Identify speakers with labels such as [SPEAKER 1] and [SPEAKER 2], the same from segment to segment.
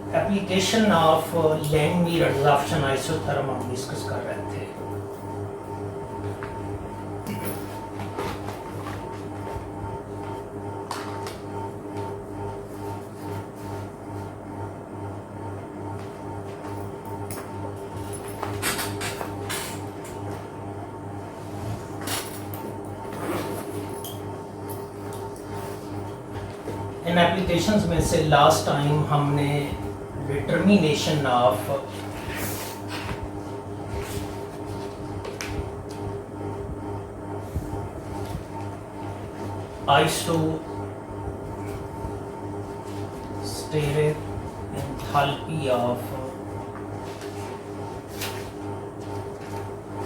[SPEAKER 1] Application of Langmuir adsorption isotherm हम discuss कर रहे थे। इन एप्लीकेशंस में से लास्ट टाइम हमने determination of isosteric enthalpy of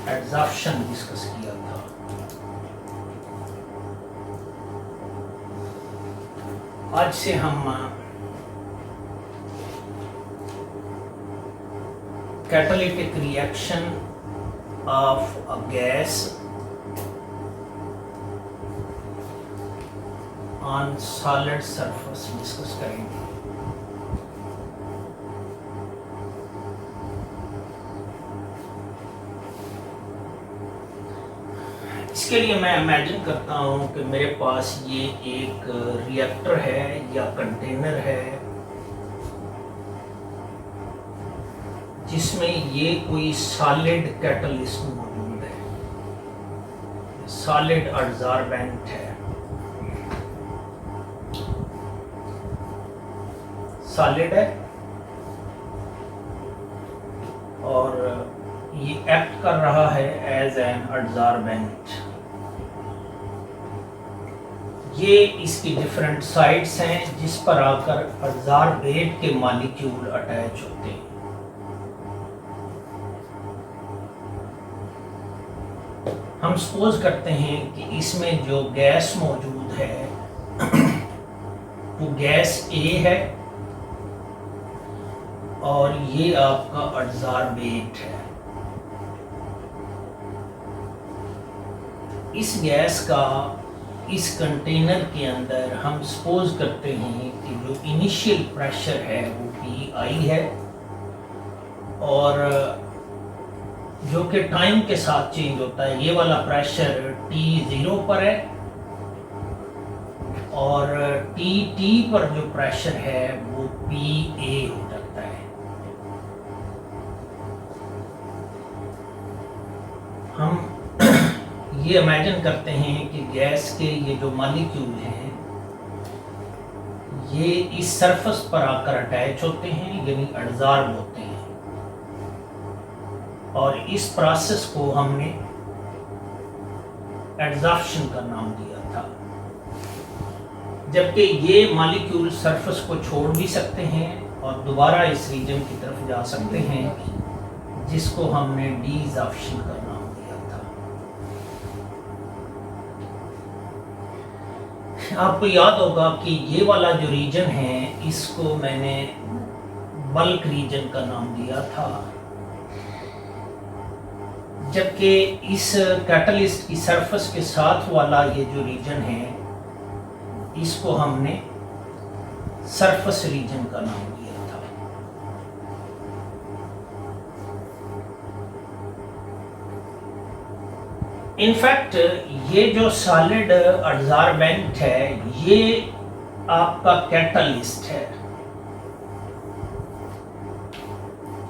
[SPEAKER 1] adsorption discuss किया था। आज से हम catalytic reaction of a gas on solid surface discuss करेंगे। इसके लिए मैं इमेजिन करता हूँ कि मेरे पास ये एक रिएक्टर है या कंटेनर है जिसमें ये कोई सॉलिड कैटलिस्ट मौजूद है, सॉलिड एडजॉर्बेंट है, सॉलिड है और ये एक्ट कर रहा है एज एन एडजॉर्बेंट। ये इसकी डिफरेंट साइड्स हैं जिस पर आकर एडजॉर्बेट के मॉलिक्यूल अटैच होते हैं। हम सपोज करते हैं कि इसमें जो गैस मौजूद है वो गैस ए है और ये आपका एडजॉर्बेट है। इस गैस का इस कंटेनर के अंदर हम सपोज करते हैं कि जो इनिशियल प्रेशर है वो PI है और जो कि टाइम के साथ चेंज होता है। ये वाला प्रेशर T0 पर है और TT पर जो प्रेशर है वो PA हो जाता है। हम ये इमेजिन करते हैं कि गैस के ये जो मॉलिक्यूल हैं ये इस सरफेस पर आकर अटैच होते हैं यानी एडजॉर्ब होते हैं और इस प्रोसेस को हमने एडजॉर्प्शन का नाम दिया था। जबकि ये मॉलिक्यूल सरफेस को छोड़ भी सकते हैं और दोबारा इस रीजन की तरफ जा सकते हैं जिसको हमने डीजॉर्प्शन का नाम दिया था। आपको याद होगा कि ये वाला जो रीजन है इसको मैंने बल्क रीजन का नाम दिया था, जबकि इस कैटलिस्ट की सरफेस के साथ वाला ये जो रीजन है इसको हमने सरफेस रीजन का नाम दिया था। इनफैक्ट ये जो सॉलिड एडजॉर्बेंट है ये आपका कैटलिस्ट है।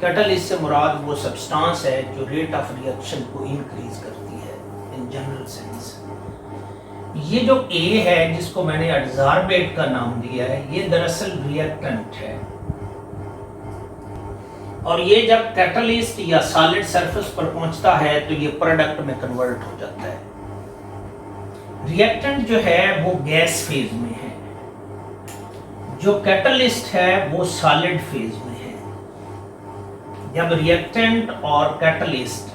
[SPEAKER 1] कैटलिस्ट से मुराद वो सब्सटेंस है जो रेट ऑफ रिएक्शन को इंक्रीज करती है इन जनरल सेंस। ये जो A है जिसको मैंने एडजॉर्बेट का नाम दिया है ये दरअसल रिएक्टेंट है और ये जब कैटलिस्ट या सॉलिड सरफेस पर पहुंचता है तो ये प्रोडक्ट में कन्वर्ट हो जाता है। रिएक्टेंट जो है वो गैस फेज में है, जो कैटलिस्ट है वो सॉलिड फेज में है। जब रिएक्टेंट और कैटलिस्ट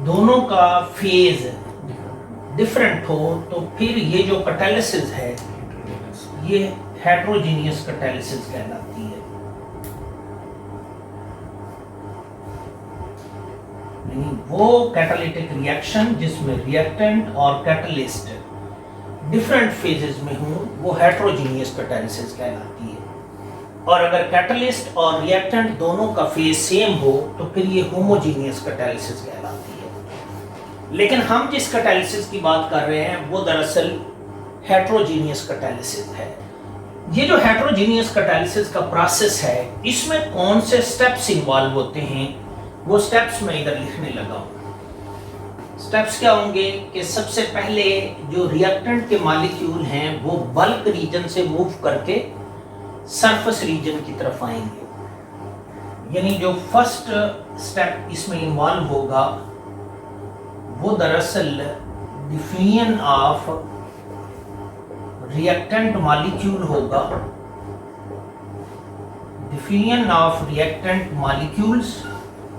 [SPEAKER 1] दोनों का फेज डिफरेंट हो तो फिर ये जो कैटालिसिस है ये हेटेरोजेनियस कैटालिसिस कहलाती है। वो कैटालिटिक रिएक्शन जिसमें रिएक्टेंट और कैटलिस्ट डिफरेंट फेजेस में हो वो हेटेरोजेनियस कैटालिसिस कहलाती है। और अगर कैटलिस्ट और रिएक्टेंट दोनों का फेज सेम हो तो फिर ये होमोजीनियस कैटालिसिस कहलाती है। लेकिन हम जिस कैटालिसिस की बात कर रहे हैं वो दरअसल हेट्रोजीनियस कैटालिसिस है। ये जो हेट्रोजीनियस कैटालिसिस का प्रोसेस है, इसमें कौन से स्टेप्स इन्वॉल्व होते हैं, वो स्टेप्स मैं इधर लिखने लगा हूं। स्टेप्स क्या होंगे कि सबसे पहले जो रिएक्टेंट के मॉलिक्यूल हैं वो बल्क रीजन से मूव करके सरफेस रीजन की तरफ आएंगे। यानी जो फर्स्ट स्टेप इसमें इन्वॉल्व होगा वो दरअसल डिफिनियन ऑफ रिएक्टेंट मॉलिक्यूल होगा। डिफिनियन ऑफ रिएक्टेंट मॉलिक्यूल्स,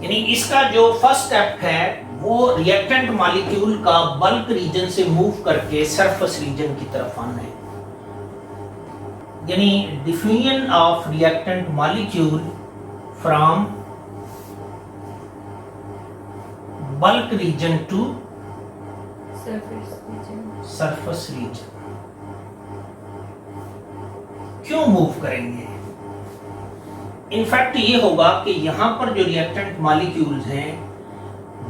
[SPEAKER 1] यानी इसका जो फर्स्ट स्टेप है वो रिएक्टेंट मॉलिक्यूल का बल्क रीजन से मूव करके सरफेस रीजन की तरफ आना है। यानी diffusion of reactant molecule from bulk region to surface region. क्यों मूव करेंगे? इनफैक्ट ये होगा कि यहां पर जो रिएक्टेंट मॉलिक्यूल्स हैं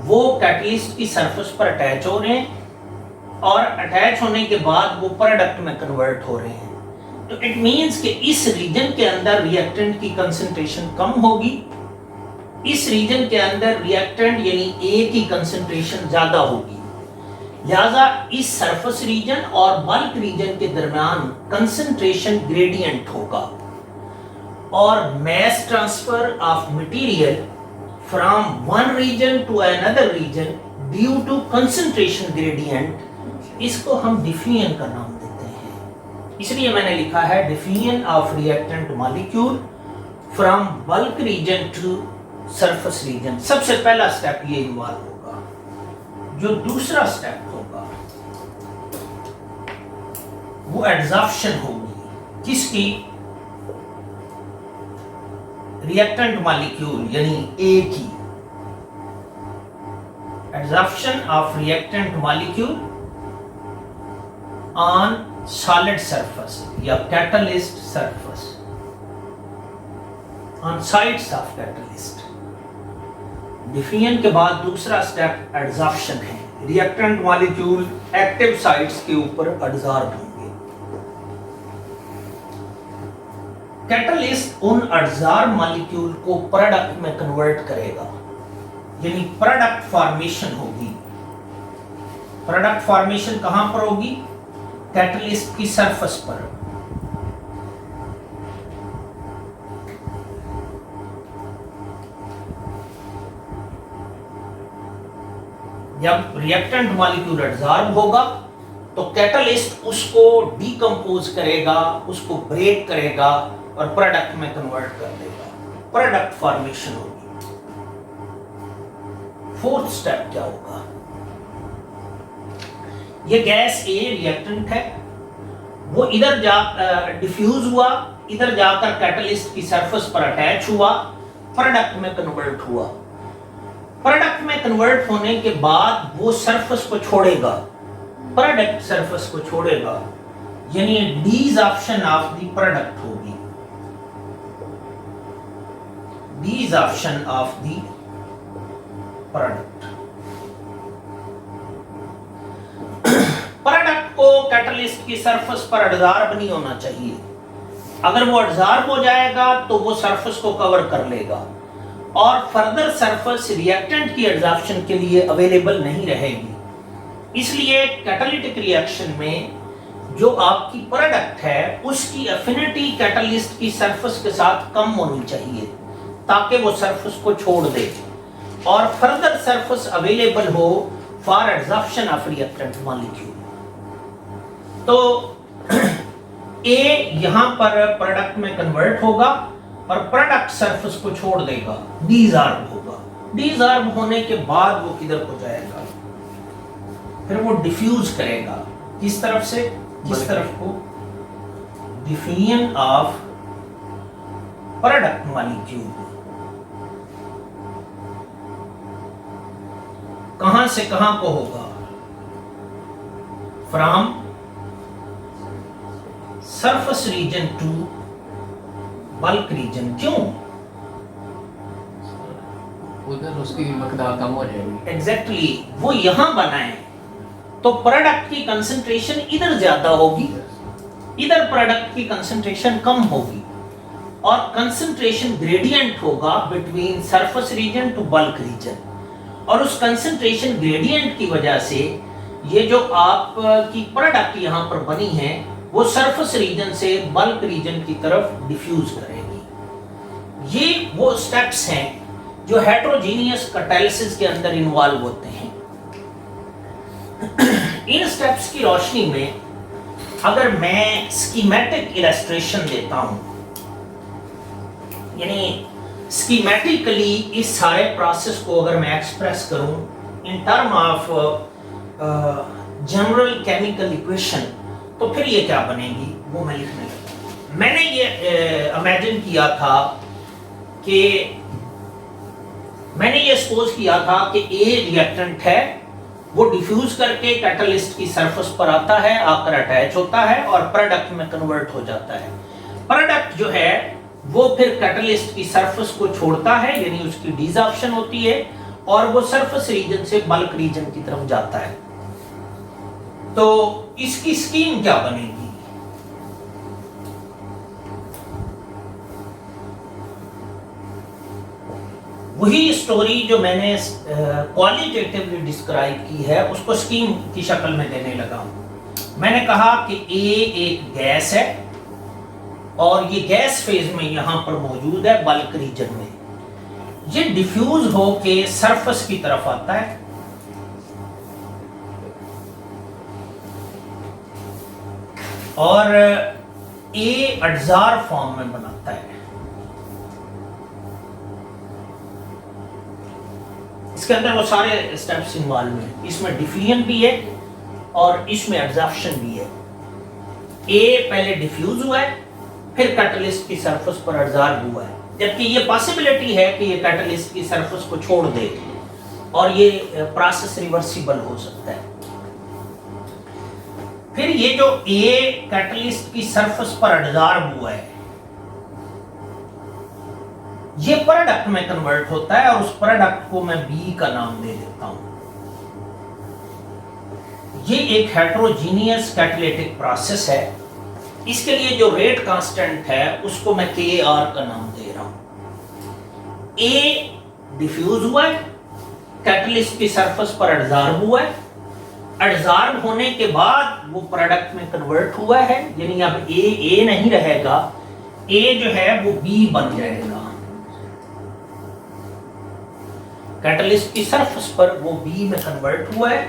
[SPEAKER 1] वो कैटलिस्ट की सरफेस पर अटैच हो रहे हैं और अटैच होने के बाद वो प्रोडक्ट में कन्वर्ट हो रहे हैं। तो इट मींस कि इस रीजन के अंदर रिएक्टेंट की कंसंट्रेशन कम होगी, इस रीजन के अंदर रिएक्टेंट यानी ए की कंसंट्रेशन ज्यादा होगी। लिहाजा इस सरफेस रीजन और बल्क रीजन के दरमियान कंसंट्रेशन ग्रेडियंट होगा और mass transfer of material from one region to another region due to concentration gradient, इसको हम डिफिनियन का नाम देते हैं। इसलिए मैंने लिखा है diffusion of reactant molecule from bulk region to surface region. सबसे पहला स्टेप ये इन्वॉल्व होगा। जो दूसरा स्टेप होगा वो एडजॉर्प्शन होगी। किसकी? रिएक्टेंट मॉलिक्यूल यानी ए की। Adsorption of reactant molecule on solid surface या catalyst surface, on sides of catalyst. Diffusion के बाद दूसरा स्टेप एडजॉर्प्शन है। रिएक्टेंट मॉलिक्यूल एक्टिव साइट्स के ऊपर एडजॉर्ब होंगे। कैटलिस्ट उन एडजॉर्ब मॉलिक्यूल को प्रोडक्ट में कन्वर्ट करेगा, यानी प्रोडक्ट फॉर्मेशन होगी। प्रोडक्ट फॉर्मेशन कहां पर होगी? कैटलिस्ट की सरफेस पर। जब रिएक्टेंट मॉलिक्यूल एडजॉर्ब होगा तो कैटलिस्ट उसको डीकंपोज करेगा, उसको ब्रेक करेगा और प्रोडक्ट में कन्वर्ट कर देगा। प्रोडक्ट फॉर्मेशन होगी। फोर्थ स्टेप क्या होगा? ये गैस ए रिएक्टेंट है, वो इधर जा डिफ्यूज हुआ, इधर जाकर कैटलिस्ट की सरफेस पर अटैच हुआ, प्रोडक्ट में कन्वर्ट हुआ। प्रोडक्ट में कन्वर्ट होने के बाद वो सरफेस को छोड़ेगा, प्रोडक्ट सरफेस को छोड़ेगा, यानी डिसॉर्प्शन ऑफ द प्रोडक्ट होगी। Desorption of the product. Product को कैटलिस्ट की सरफेस पर एडजॉर्ब नहीं होना चाहिए। अगर वो एडजॉर्ब हो जाएगा तो वो सरफेस को कवर कर लेगा और फर्दर सरफेस रिएक्टेंट की एडजॉर्प्शन के लिए अवेलेबल नहीं रहेगी। इसलिए कैटालिटिक रिएक्शन में जो आपकी प्रोडक्ट है उसकी एफिनिटी कैटलिस्ट की सरफेस के साथ कम होनी चाहिए ताकि वो सरफेस को छोड़ दे और फर्दर सरफेस अवेलेबल हो for adsorption of reactant molecule. तो ए यहां पर प्रोडक्ट में कन्वर्ट होगा और प्रोडक्ट सरफेस को छोड़ देगा, डिसॉर्ब होगा। डिसॉर्ब होने के बाद वो किधर को जाएगा? फिर वो डिफ्यूज करेगा। किस तरफ से? किस तरफ को? Diffusion of product molecule. कहां से कहां को होगा? From surface region to bulk region. क्यों?
[SPEAKER 2] उधर उसकी मकदार कम हो जाएगी।
[SPEAKER 1] एग्जैक्टली वो यहां बनाए तो प्रोडक्ट की कंसंट्रेशन इधर ज्यादा होगी, इधर प्रोडक्ट की कंसंट्रेशन कम होगी, और कंसंट्रेशन ग्रेडियंट होगा between surface region to bulk region. और उस कंसंट्रेशन ग्रेडियंट की वजह से ये जो आपकी प्रोडक्ट यहाँ पर बनी है वो सरफेस रीजन से बल्क रीजन की तरफ डिफ्यूज करेगी। ये वो स्टेप्स हैं जो हेटेरोजीनियस कैटालिसिस के अंदर इन्वॉल्व होते हैं। इन स्टेप्स की रोशनी में अगर मैं स्कीमेटिक इलस्ट्रेशन देता हूं, यानी स्कीमेटिकली इस सारे प्रोसेस को अगर मैं एक्सप्रेस करूं इन term of general chemical equation, तो फिर ये क्या बनेगी वो मैं लिखने लगा। मैंने ये इमेजिन किया था कि मैंने ये सपोज किया था कि ए रिएक्टेंट है, वो डिफ्यूज करके कैटलिस्ट की सरफेस पर आता है, आकर अटैच होता है और प्रोडक्ट में कन्वर्ट हो जाता है। प्रोडक्ट जो है वो फिर कैटलिस्ट की सरफेस को छोड़ता है, यानी उसकी डिसॉर्प्शन होती है और वो सरफेस रीजन से बल्क रीजन की तरफ जाता है। तो इसकी स्कीम क्या बनेगी? वही स्टोरी जो मैंने क्वालिटेटिवली डिस्क्राइब की है उसको स्कीम की शक्ल में देने लगा हूं। मैंने कहा कि ए एक गैस है और ये गैस फेज में यहां पर मौजूद है बल्क रीजन में। ये डिफ्यूज होके सरफेस की तरफ आता है और ए अडजार फॉर्म में बनाता है। इसके अंदर वो सारे स्टेप्स इन्वॉल्व हैं, इसमें डिफ्यूजन भी है और इसमें एब्जॉर्प्शन भी है। ए पहले डिफ्यूज हुआ है, फिर कैटलिस्ट की सरफेस पर एब्जॉर्ब हुआ है, जबकि ये पॉसिबिलिटी है कि ये कैटलिस्ट की सरफेस को छोड़ दे और ये प्रोसेस रिवर्सिबल हो सकता है। फिर ये जो ए कैटलिस्ट की सरफेस पर एब्जॉर्ब हुआ है ये प्रोडक्ट में कन्वर्ट होता है और उस प्रोडक्ट को मैं बी का नाम दे देता हूं। ये एक हेटेरोजीनियस कैटालिटिक प्रोसेस है। इसके लिए जो रेट कांस्टेंट है उसको मैं के आर का नाम दे रहा हूं। ए डिफ्यूज हुआ है, कैटलिस्ट की सरफेस पर एब्जॉर्ब हुआ है, एब्जॉर्ब होने के बाद वो प्रोडक्ट में कन्वर्ट हुआ है, यानी अब ए नहीं रहेगा, ए जो है वो बी बन जाएगा। कैटलिस्ट की सरफेस पर वो बी में कन्वर्ट हुआ है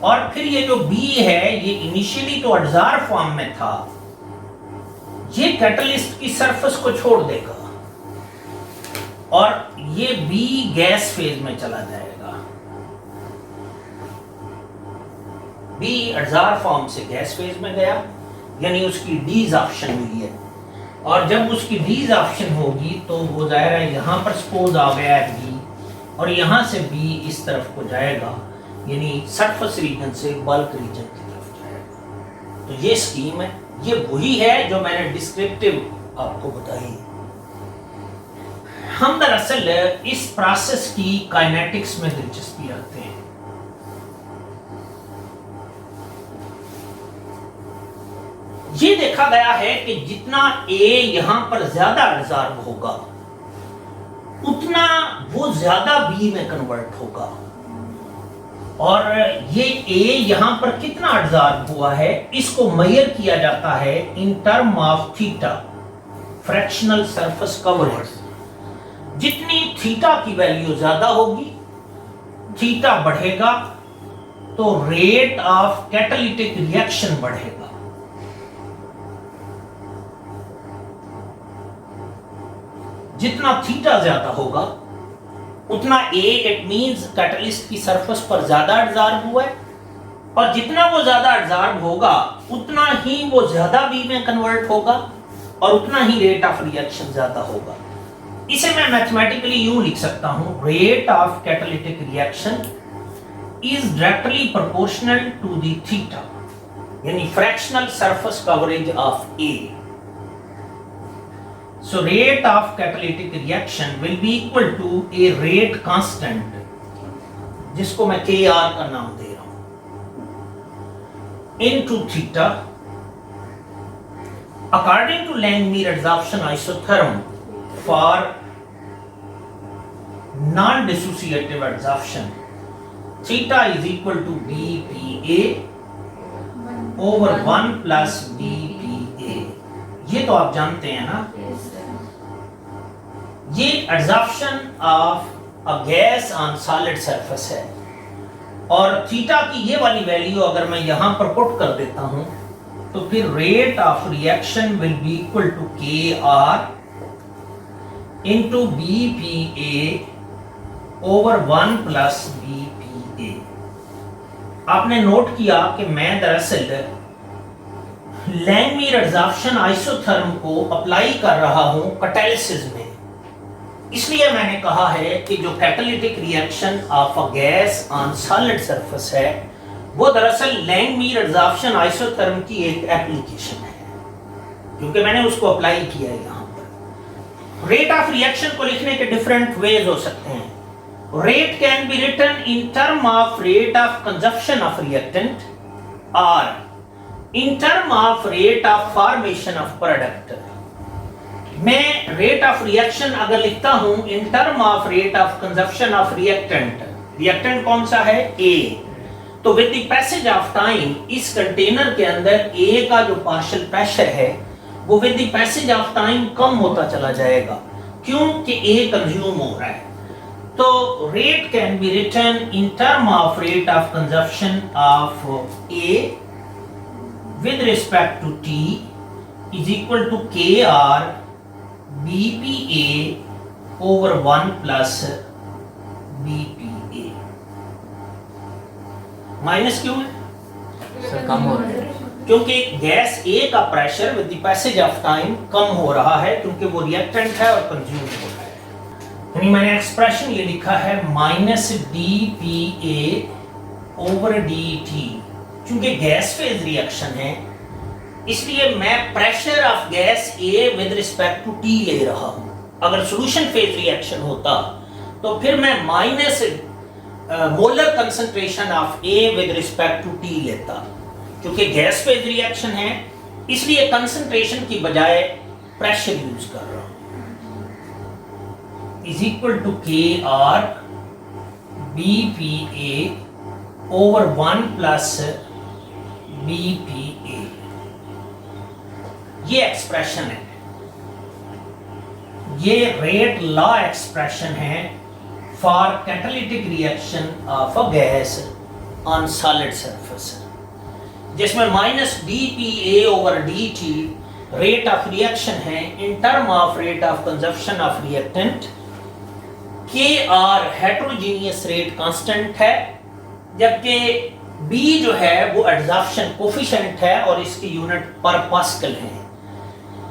[SPEAKER 1] और फिर ये जो बी है ये इनिशियली तो एब्जॉर्ब फॉर्म में था, ये कैटलिस्ट की सरफेस को छोड़ देगा और ये बी गैस फेज में चला जाएगा। बी एब्जॉर्ब फॉर्म से गैस फेज में गया, यानी उसकी डिसॉर्प्शन हुई है और जब उसकी डिसॉर्प्शन होगी तो वो जाहिर है यहां पर सपोज आ गया है बी और यहां से बी इस तरफ को जाएगा, यानी सरफेस रीजन से बल्क रीजन की तरफ जाएगा। तो ये स्कीम है, ये वही है जो मैंने डिस्क्रिप्टिव आपको बताई। हम दरअसल इस प्रोसेस की काइनेटिक्स में दिलचस्पी रखते हैं। ये देखा गया है कि जितना ए यहां पर ज्यादा एब्जॉर्ब होगा उतना वो ज्यादा बी में कन्वर्ट होगा और ये ए यहां पर कितना एब्जॉर्ब हुआ है इसको मेजर किया जाता है in term of theta, fractional surface coverage. जितनी थीटा की वैल्यू ज्यादा होगी, थीटा बढ़ेगा तो रेट ऑफ कैटालिटिक रिएक्शन बढ़ेगा। जितना थीटा ज्यादा होगा उतना ए इट मींस कैटलिस्ट की सरफेस पर ज्यादा एब्जॉर्ब हुआ है और जितना वो ज्यादा एब्जॉर्ब होगा उतना ही वो ज्यादा बी में कन्वर्ट होगा और उतना ही रेट ऑफ रिएक्शन ज्यादा होगा। इसे मैं मैथमेटिकली यूं लिख सकता हूं, rate of catalytic reaction is directly proportional to the theta, यानी fractional surface coverage of A. So rate of catalytic reaction will be equal to a rate constant, जिसको मैं KR का नाम दे रहा हूं, into theta, according to Langmuir adsorption isotherm for non-dissociative adsorption, theta is equal to BPA over 1 plus BPA. ये तो आप जानते हैं ना, ये adsorption of a gas on solid surface है, और थीटा की ये वाली वैल्यू अगर मैं यहां पर पुट कर देता हूं तो फिर rate of reaction will be equal to KR into BPA over 1 plus BPA। आपने नोट किया कि मैं दरअसल लैंगमियर एडसॉर्प्शन आइसोथर्म को अप्लाई कर रहा हूं कैटालिसिस में, इसलिए मैंने कहा है कि जो catalytic reaction of a gas on solid surface है वो दरअसल लैंगमियर एडसॉर्प्शन आइसोथर्म की एक एप्लीकेशन है, क्योंकि मैंने उसको अप्लाई किया है यहां पर। रेट ऑफ रिएक्शन को लिखने के डिफरेंट वेज हो सकते हैं। Rate can be written in term of rate of consumption of reactant और in term of rate of formation of product. मैं रेट ऑफ रिएक्शन अगर लिखता हूं in term of rate of consumption of reactant, reactant कौन सा है? A, तो with the passage of time इस कंटेनर के अंदर A का जो पार्शियल प्रेशर है वो with the passage of time कम होता चला जाएगा, क्योंकि A कंज्यूम हो रहा है। तो rate can be written in term of rate of consumption of A with respect to T is equal to KR BPA over 1 plus BPA। Minus क्यों है?
[SPEAKER 2] सर कम हो रहा है
[SPEAKER 1] क्योंकि गैस A का pressure with the passage of time कम हो रहा है, क्योंकि वो रिएक्टेंट है और कंज्यूम हो रहा है। यानी मैंने एक्सप्रेशन ये लिखा है माइनस DPA ओवर DT। क्योंकि गैस फेज रिएक्शन है इसलिए मैं pressure of gas A with respect to T ले रहा हूं। अगर सॉल्यूशन फेज रिएक्शन होता तो फिर मैं minus molar concentration of A with respect to T लेता। क्योंकि गैस फेज रिएक्शन है इसलिए कंसंट्रेशन की बजाय प्रेशर यूज कर रहा हूं। Is equal to KR BPA over 1 plus BPA। ये एक्सप्रेशन है, ये रेट लॉ एक्सप्रेशन है for catalytic reaction of a gas on solid surface, जिसमें minus DPA over DT rate of reaction है in term of rate of consumption of reactant. KR heterogeneous rate constant है, जबकि B जो है वो adsorption coefficient है और इसकी यूनिट पर पास्कल है,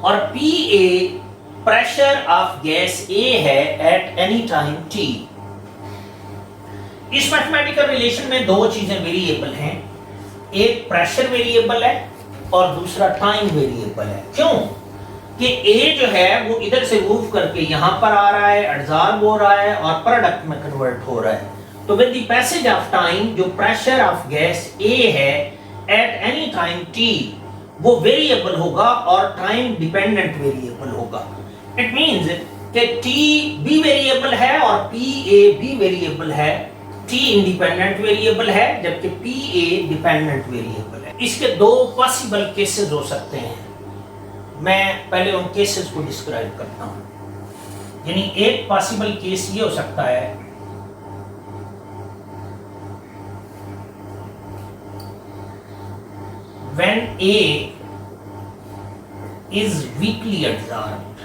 [SPEAKER 1] और PA pressure of gas A है एट एनी टाइम T। इस मैथमेटिकल रिलेशन में दो चीजें वेरिएबल हैं, एक प्रेशर वेरिएबल है और दूसरा टाइम वेरिएबल है। क्यों कि A जो है वो इधर से मूव करके यहां पर आ रहा है, एडसॉर्ब हो रहा है और प्रोडक्ट में कन्वर्ट हो रहा है। तो with the passage of time जो प्रेशर ऑफ गैस A है एट एनी टाइम T वो वेरिएबल होगा और टाइम डिपेंडेंट वेरिएबल होगा। इट मींस कि T भी वेरिएबल है और PA भी वेरिएबल है। T इंडिपेंडेंट वेरिएबल है जबकि PA डिपेंडेंट वेरिएबल है। इसके दो पॉसिबल केसेस हो सकते हैं, मैं पहले उन केसेस को डिस्क्राइब करता हूं। यानी एक पॉसिबल केस ये हो सकता है when A is weakly adsorbed,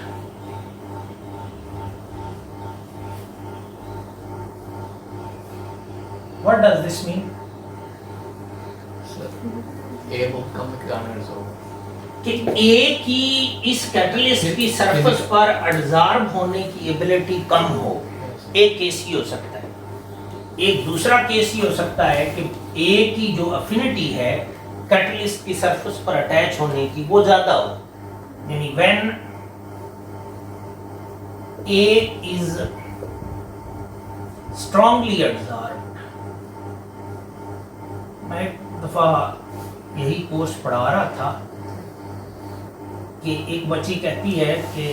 [SPEAKER 1] what does this mean?
[SPEAKER 2] A बहुत कम मिकदार में एडसॉर्ब
[SPEAKER 1] कि A की इस कैटलिस्ट की सरफेस पर एडसॉर्ब होने की एबिलिटी कम हो, एक केस ही हो सकता है। एक दूसरा केस ही हो सकता है कि A की जो अफिनिटी है कैटलिस्ट की सरफेस पर अटैच होने की वो ज्यादा हो, यानी when A is strongly adsorbed. मैं एक दफा यही कोर्स पढ़ा रहा था कि एक बच्ची कहती है कि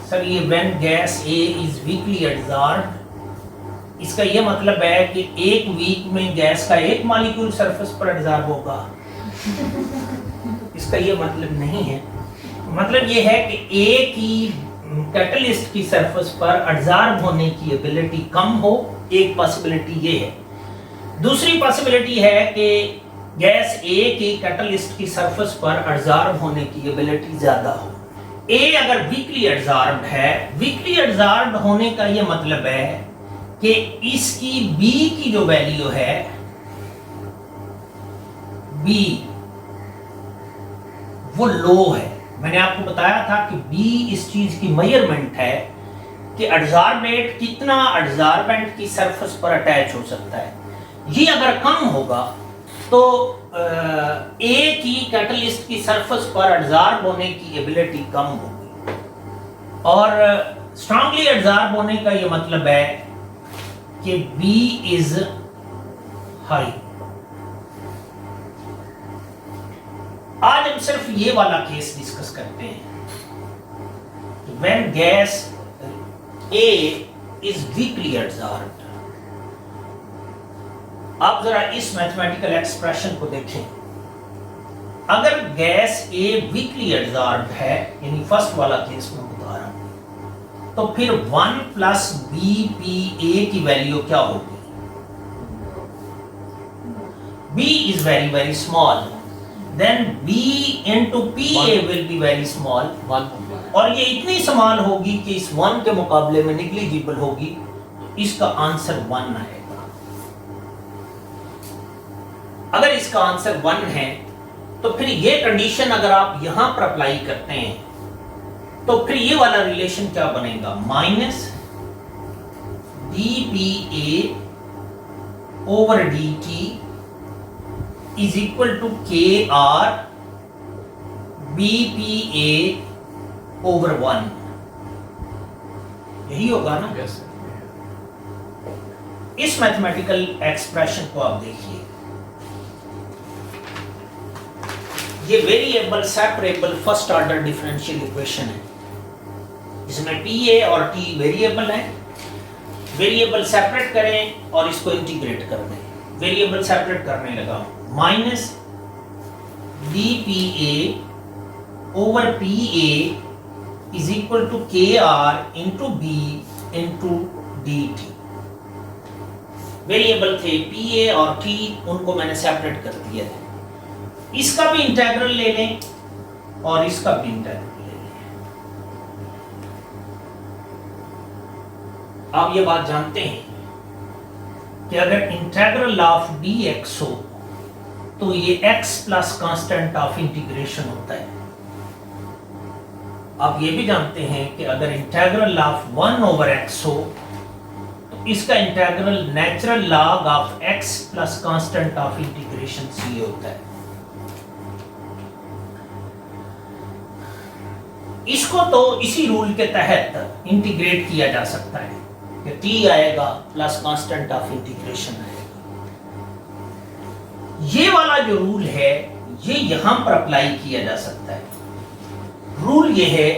[SPEAKER 1] सर ये when gas A is weakly adsorbed, इसका ये मतलब है कि एक वीक में गैस का एक मॉलिक्यूल सरफेस पर एडजॉर्ब होगा। इसका ये मतलब नहीं है। मतलब ये है कि ए की कैटलिस्ट की सरफेस पर एडजॉर्ब होने की एबिलिटी कम हो, एक पॉसिबिलिटी ये है। दूसरी पॉसिबिलिटी है कि गैस ए की कैटलिस्ट की सरफेस पर एडजॉर्ब होने की एबिलिटी ज्यादा हो। ए अगर वीकली एडजॉर्ब्ड है, वीकली एडजॉर्ब्ड होने का ये मतलब है कि इसकी B की जो वैल्यू है, B वो लो है। मैंने आपको बताया था कि B इस चीज की मेजरमेंट है कि एडजॉर्बेट कितना एडजॉर्बेंट की सरफेस पर अटैच हो सकता है। ये अगर कम होगा तो A की कैटलिस्ट की सरफेस पर एडजॉर्ब होने की एबिलिटी कम होगी, और स्ट्रांगली एडजॉर्ब होने का ये मतलब है कि B is high। आज हम सिर्फ ये वाला केस डिस्कस करते हैं। When gas A is weakly adsorbed, आप जरा इस मैथमेटिकल एक्सप्रेशन को देखें। अगर गैस A वीकली एडजॉर्ब्ड है, यानी फर्स्ट वाला केस में बता रहा हूं, तो फिर 1 प्लस BPA की वैल्यू क्या होगी? B is very very small, then B into PA will be very small,
[SPEAKER 2] 1
[SPEAKER 1] और ये इतनी स्मॉल होगी कि इस 1 के मुकाबले में निग्लिजिबल होगी, तो इसका आंसर 1 आएगा। अगर इसका आंसर 1 है तो फिर ये कंडीशन अगर आप यहां पर अप्लाई करते हैं तो फिर ये वाला रिलेशन क्या बनेगा? Minus dPA over dt is equal to KR BPA over 1। यही होगा ना?
[SPEAKER 2] Yes,
[SPEAKER 1] इस मैथमेटिकल एक्सप्रेशन को आप देखिए। ये variable separable first order differential equation है। इसमें PA और T वेरिएबल है। वेरिएबल सेपरेट करें और इसको इंटीग्रेट कर दें। वेरिएबल सेपरेट करने लगा, minus dPA over PA is equal to KR into B into DT। Variable थे PA और T, उनको मैंने सेपरेट कर दिया है। इसका भी इंटीग्रल ले लें और इसका भी इंटीग्रल ले लें। आप ये बात जानते हैं कि अगर इंटीग्रल ऑफ dx हो तो ये x plus constant of integration होता है। आप ये भी जानते हैं कि अगर इंटीग्रल ऑफ 1 ओवर x हो तो इसका integral natural log of x plus constant of integration c होता है। इसको तो इसी रूल के तहत इंटीग्रेट किया जा सकता है कि t आएगा प्लस कांस्टेंट ऑफ इंटीग्रेशन आएगा। ये वाला जो रूल है ये यहां पर अप्लाई किया जा सकता है। रूल ये है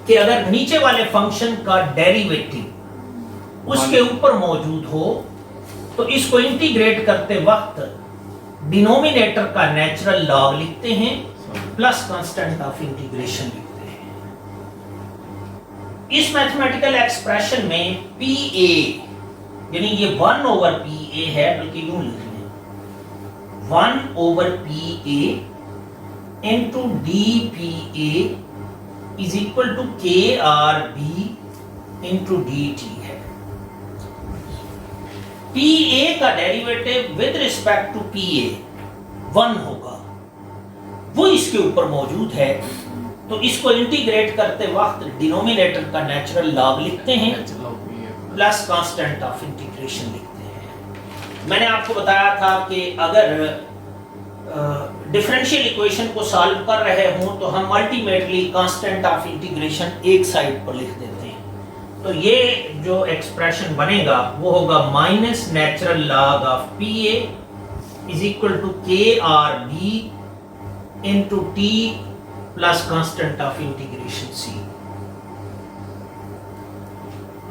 [SPEAKER 1] कि अगर नीचे वाले फंक्शन का डेरिवेटिव उसके ऊपर मौजूद हो तो इसको इंटीग्रेट करते वक्त डिनोमिनेटर का नेचुरल लॉग लिखते हैं प्लस कांस्टेंट ऑफ इंटीग्रेशन लिखते हैं। इस मैथमेटिकल एक्सप्रेशन में PA यानी ये 1 ओवर PA है, बल्कि यूं लिख लें 1 over PA into dPA is equal to KRB into DT है। PA का derivative with respect to PA 1 होगा, वो इसके ऊपर मौजूद है, तो इसको इंटीग्रेट करते वक्त डिनोमिनेटर का नेचुरल लॉग लिखते हैं प्लस कांस्टेंट ऑफ इंटीग्रेशन लिखते हैं। मैंने आपको बताया था कि अगर डिफरेंशियल इक्वेशन को सॉल्व कर रहे हों तो हम अल्टीमेटली कांस्टेंट ऑफ इंटीग्रेशन एक साइड पर लिख देते हैं, तो ये जो एक्सप्रेशन बनेगा वो होगा minus natural log of P A is equal to K R B into T plus constant of integration C.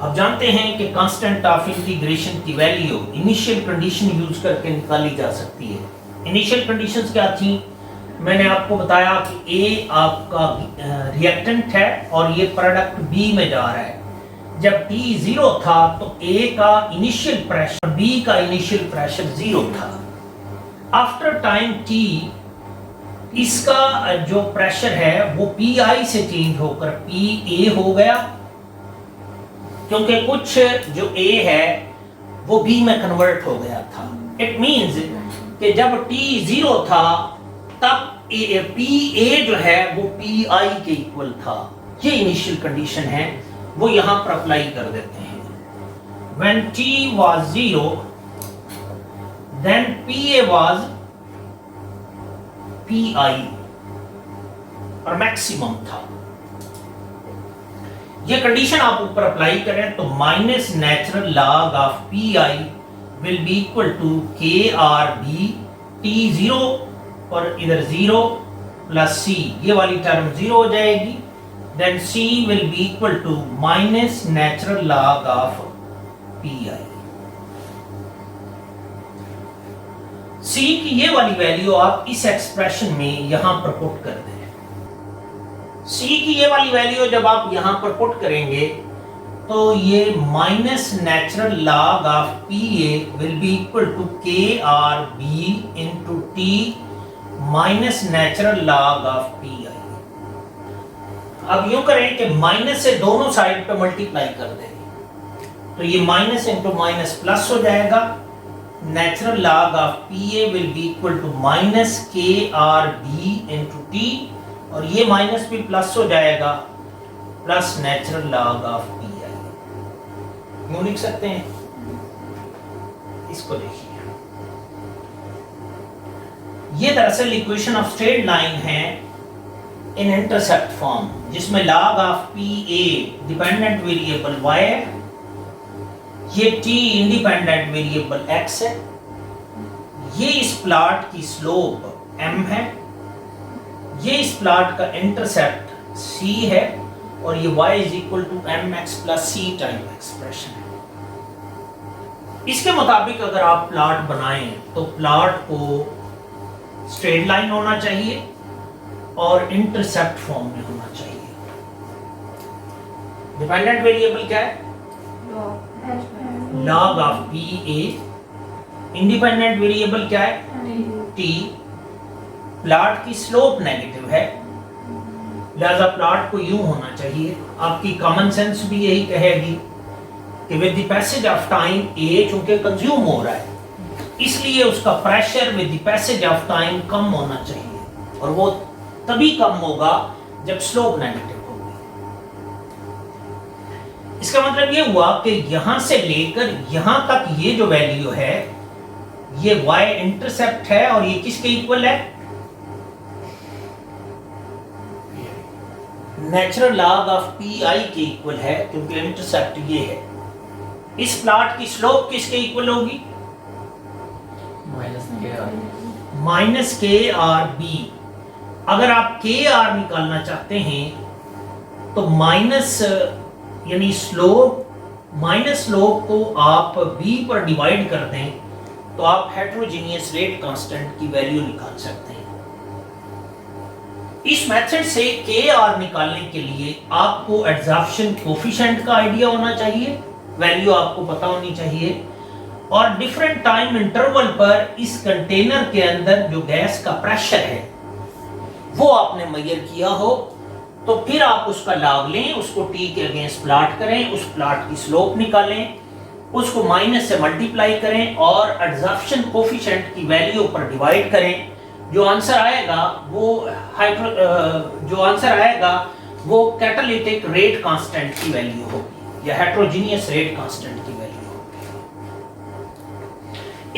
[SPEAKER 1] आप जानते हैं कि कांस्टेंट ऑफ इंटीग्रेशन की वैल्यू इनिशियल कंडीशन यूज करके निकाली जा सकती है। इनिशियल कंडीशंस क्या थी? मैंने आपको बताया कि ए आपका रिएक्टेंट है और ये प्रोडक्ट बी में जा रहा है। जब T 0 था तो A का इनिशियल प्रेशर, B का इनिशियल प्रेशर 0 था। आफ्टर टाइम T इसका जो प्रेशर है वो PI से चेंज होकर PA हो गया, क्योंकि कुछ जो A है वो B में कन्वर्ट हो गया था। इट मींस कि जब T 0 था तब PA जो है वो PI के इक्वल था। ये इनिशियल कंडीशन है, वो यहां पर अप्लाई कर देते हैं। When T was 0, then PA was PI और मैक्सिमम था। ये कंडीशन आप ऊपर अप्लाई करें तो minus natural log of PI will be equal to KRB T0 और इधर 0 प्लस C, ये वाली टर्म 0 हो जाएगी। Then C will be equal to minus natural log of PI। C की ये वाली वैल्यू आप इस एक्सप्रेशन में यहां पर पुट कर दें। C की ये वाली वैल्यू जब आप यहां पर पुट करेंगे तो ये minus natural log of PA will be equal to KRB into T minus natural log of PI। अब यूं करें कि माइनस से दोनों साइड पे मल्टीप्लाई कर दें तो ये माइनस इंटू माइनस प्लस हो जाएगा। Natural log of PA will be equal to minus KRB into T और ये माइनस भी प्लस हो जाएगा plus natural log of PI। यूं लिख सकते हैं। इसको देखिए, ये दरअसल इक्वेशन ऑफ स्ट्रेट लाइन है इन इंटरसेप्ट फॉर्म, जिसमें log of PA dependent variable y है, ये T इंडिपेंडेंट वेरिएबल x है, ये इस प्लॉट की स्लोप m है, ये इस प्लॉट का इंटरसेप्ट c है और ये y is equal to mx plus c type expression है। इसके मुताबिक अगर आप प्लॉट बनाएं तो प्लॉट को स्ट्रेट लाइन होना चाहिए और इंटरसेप्ट फॉर्म में होना चाहिए। डिपेंडेंट वेरिएबल क्या है? Log of PA। Independent variable क्या है? T। प्लॉट की स्लोप नेगेटिव है, लिहाजा प्लॉट को यूं होना चाहिए। आपकी कॉमन सेंस भी यही कहेगी कि with the passage of time A चूंकि कंज्यूम हो रहा है इसलिए उसका pressure with the passage of time कम होना चाहिए और वो तभी कम होगा जब स्लोप नेगेटिव होगी। इसका मतलब ये हुआ कि यहां से लेकर यहां तक ये जो वैल्यू है ये y इंटरसेप्ट है और ये किसके इक्वल है? नेचुरल लॉग ऑफ PI के इक्वल है, क्योंकि इंटरसेप्ट ये है। इस प्लॉट की स्लोप किसके इक्वल होगी? Minus KRB। अगर आप KR निकालना चाहते हैं तो माइनस यानी माइनस स्लोप को आप B पर डिवाइड कर दें तो आप हेटेरोजेनियस रेट कांस्टेंट की वैल्यू निकाल सकते हैं। इस मेथड से KR निकालने के लिए आपको एडजॉर्प्शन कोफिशिएंट का आइडिया होना चाहिए, वैल्यू आपको पता होनी चाहिए और डिफरेंट टाइम इंटरवल पर इस कंटेनर के अंदर जो गैस का प्रेशर है वो आपने मेजर किया हो तो फिर आप उसका लॉग लें, उसको T के अगेंस्ट प्लॉट करें, उस प्लॉट की स्लोप निकालें, उसको माइनस से मल्टीप्लाई करें और एडजॉर्प्शन कोफिशिएंट की वैल्यू पर डिवाइड करें। जो आंसर आएगा वो कैटालिटिक रेट कांस्टेंट की वैल्यू होगी या हेटेरोजेनियस रेट कांस्टेंट की वैल्यू होगी।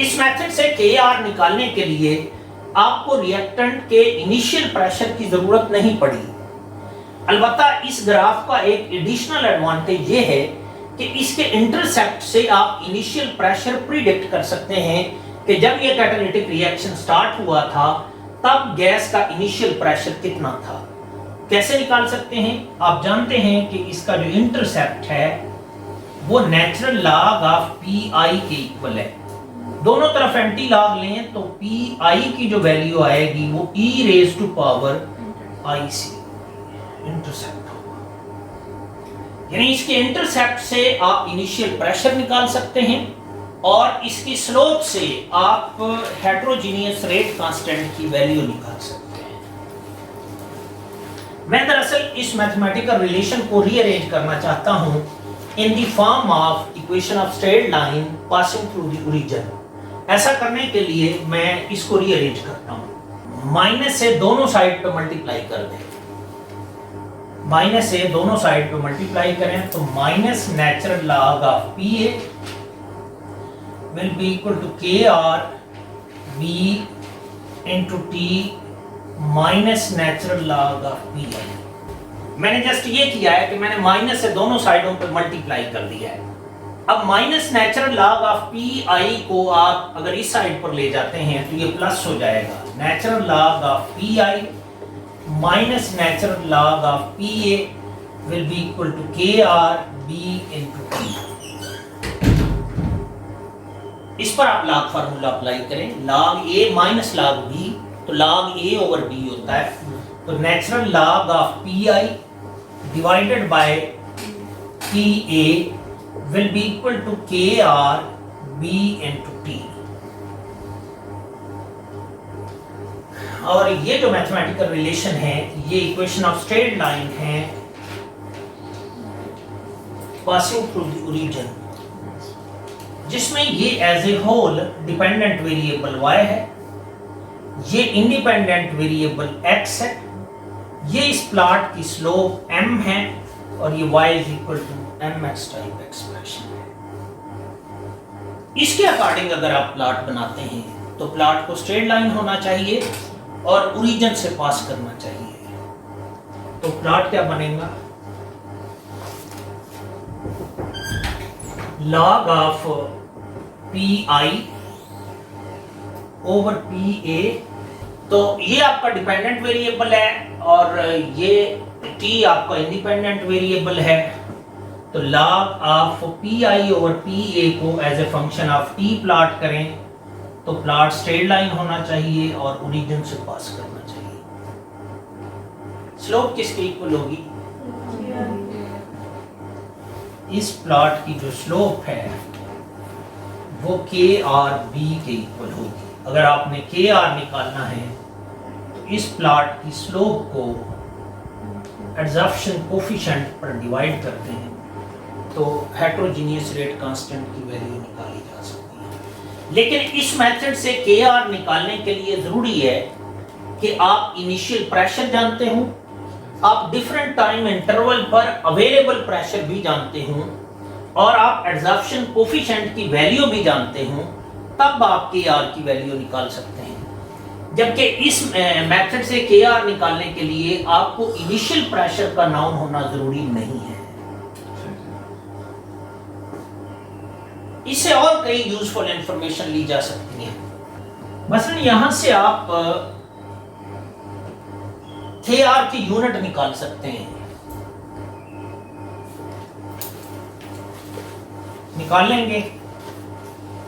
[SPEAKER 1] इस मेथड से KR निकालने के लिए आपको रिएक्टेंट के इनिशियल प्रेशर की जरूरत नहीं पड़ी। अलबत्ता इस ग्राफ का एक एडिशनल एडवांटेज ये है कि इसके इंटरसेप्ट से आप इनिशियल प्रेशर प्रिडिक्ट कर सकते हैं कि जब ये कैटालिटिक रिएक्शन स्टार्ट हुआ था तब गैस का इनिशियल प्रेशर कितना था। कैसे निकाल सकते हैं? आप जानते हैं कि इसका जो इंटरसेप्ट है वो नेचुरल लॉग ऑफ पी आई के इक्वल है। दोनों तरफ एंटी लॉग लें तो पी आई की जो वैल्यू आएगी वो e रेज टू पावर आई से इंटरसेप्ट होगा। यानी इसके इंटरसेप्ट से आप इनिशियल प्रेशर निकाल सकते हैं और इसकी स्लोप से आप हेटेरोजीनियस रेट कांस्टेंट की वैल्यू निकाल सकते हैं। मैं दरअसल इस मैथमेटिकल रिलेशन को रीअरेंज करना चाहता हूं in the form of equation of straight line passing through the origin. ऐसा करने के लिए मैं इसको रीअरेंज करता हूं। माइनस से दोनों साइड पे मल्टीप्लाई कर दें, माइनस से दोनों साइड पे मल्टीप्लाई करें तो minus natural log of P A will be equal to kr b into t minus natural log of pi। मैंने जस्ट ये किया है कि मैंने माइनस से दोनों साइडों पर मल्टीप्लाई कर दिया है। अब minus natural log of P आई को आप अगर इस साइड पर ले जाते हैं तो ये प्लस हो जाएगा। Natural log of P I minus natural log of P A will be equal to K R B into T. इस पर आप लॉग फार्मूला अप्लाई करें, log A minus log B, तो लॉग ए ओवर बी होता है। तो natural log of P I divided by P A will be equal to K R B into T. और ये जो मैथमेटिकल रिलेशन है ये इक्वेशन ऑफ स्ट्रेट लाइन है पासिंग थ्रू द ओरिजिन, जिसमें ये as a whole dependent variable y है, ये इंडिपेंडेंट वेरिएबल x है, ये इस प्लॉट की स्लोप m है और ये y is equal to mx type expression है। इसके अकॉर्डिंग अगर आप प्लॉट बनाते हैं तो प्लॉट को स्ट्रेट लाइन होना चाहिए और ओरिजिन से पास करना चाहिए। तो प्लॉट क्या बनेगा? log of P I over P ए, तो ये आपका डिपेंडेंट वेरिएबल है और ये टी आपका इंडिपेंडेंट वेरिएबल है। तो log of P I over P A को as a function of T plot करें तो प्लॉट स्ट्रेट लाइन होना चाहिए और ओरिजिन से पास करना चाहिए। स्लोप किसके इक्वल होगी? इस प्लॉट की जो स्लोप है वो के आर बी के इक्वल होगी। अगर आपने के आर निकालना है तो इस प्लॉट की स्लोप को एडजॉर्प्शन कोफिशिएंट पर डिवाइड करते हैं तो हेटेरोजीनियस रेट कांस्टेंट की वैल्यू निकाली जा सकती है। लेकिन इस मेथड से के आर निकालने के लिए जरूरी है कि आप इनिशियल प्रेशर जानते हो, आप डिफरेंट टाइम इंटरवल पर अवेलेबल प्रेशर भी जानते हो और आप एडजॉर्प्शन कोफिशिएंट की वैल्यू भी जानते हो, तब आप के आर की वैल्यू निकाल सकते हैं। जबकि इस मेथड से के आर निकालने के लिए आपको इनिशियल प्रेशर का नाउन होना जरूरी नहीं है। इससे और कई यूजफुल इंफॉर्मेशन ली जा सकती है। मसलन यहां से आप के आर की यूनिट निकाल सकते हैं। निकाल लेंगे,